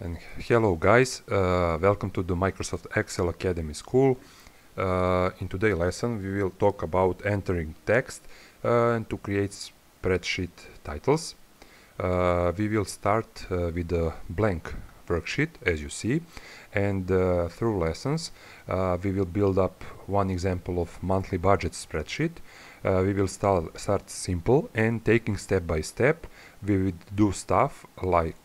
And hello guys, welcome to the Microsoft Excel Academy School. In today's lesson we will talk about entering text and to create spreadsheet titles. We will start with a blank worksheet as you see, and through lessons we will build up one example of monthly budget spreadsheet. We will start simple and taking step by step. We will do stuff like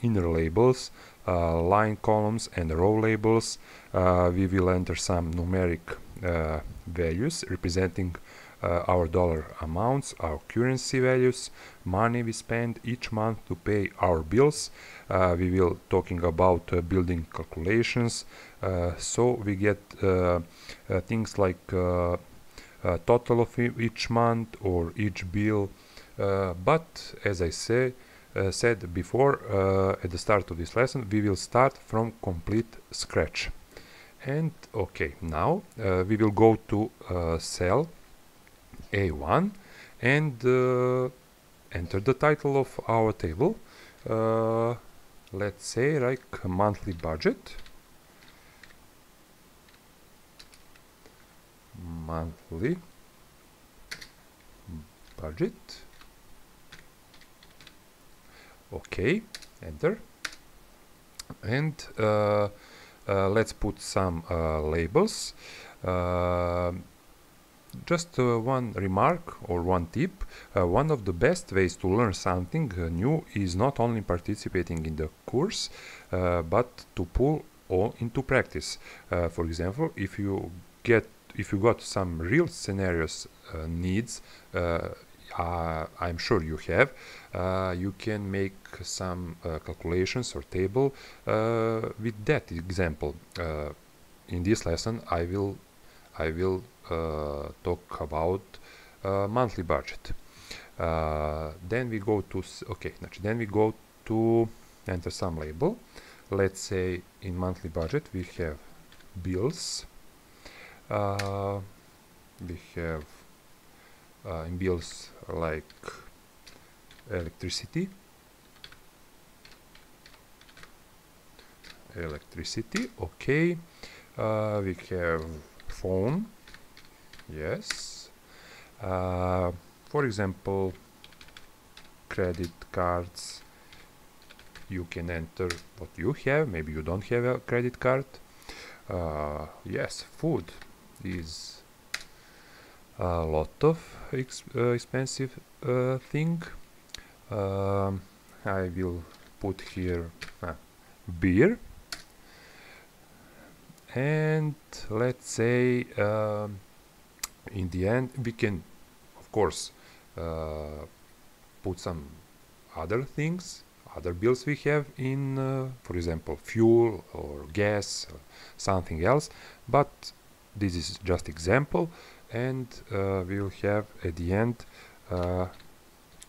inner labels, line columns and row labels. We will enter some numeric values representing our dollar amounts, our currency values, money we spend each month to pay our bills. We will talking about building calculations, so we get things like total of each month or each bill, but as I said before at the start of this lesson, we will start from complete scratch. And okay, now we will go to cell A1 and enter the title of our table. Let's say like monthly budget. Monthly budget. Okay, enter. And let's put some labels. Just one remark or one tip. One of the best ways to learn something new is not only participating in the course, but to pull all into practice. For example, if you got some real scenarios needs, I'm sure you have, you can make some calculations or table with that example. In this lesson I will talk about monthly budget. Then we go to then we go to enter some label. Let's say in monthly budget we have bills. We have in bills like electricity, okay. We have phone, yes. For example, credit cards, you can enter what you have. Maybe you don't have a credit card. Yes, food is a lot of expensive thing. I will put here beer, and let's say in the end we can of course put some other things, other bills we have in for example fuel or gas or something else, but this is just example. And we will have at the end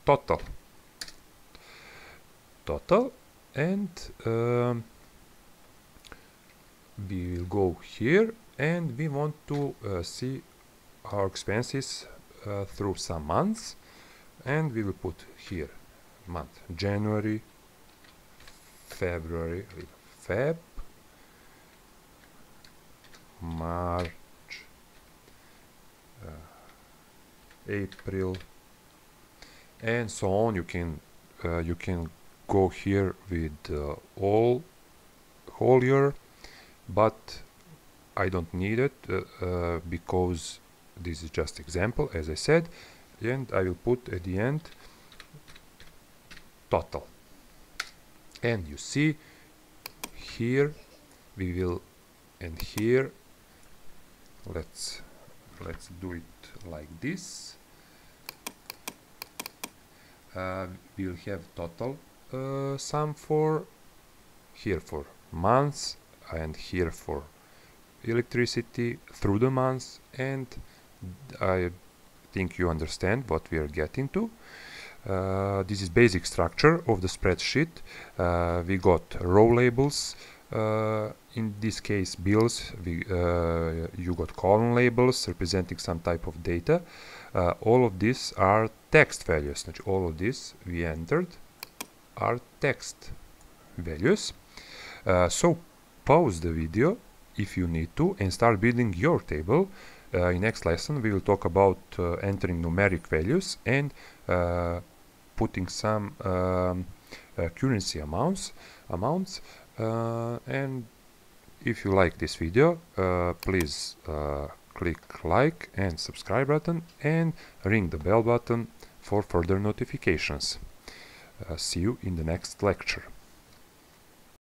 total, and we will go here and we want to see our expenses through some months, and we will put here month January, February, Feb, March, April, and so on. You can go here with all whole year, but I don't need it because this is just example, as I said, and I will put at the end total. And you see here we will, and here let's do it like this. We'll have total sum for here for months, and here for electricity through the months, and I think you understand what we are getting to. This is basic structure of the spreadsheet. We got row labels, in this case bills. You got column labels representing some type of data. All of these are text values. All of this we entered are text values. So pause the video if you need to and start building your table. In next lesson we will talk about entering numeric values and putting some currency amounts, and if you like this video, please click like and subscribe button and ring the bell button for further notifications. See you in the next lecture.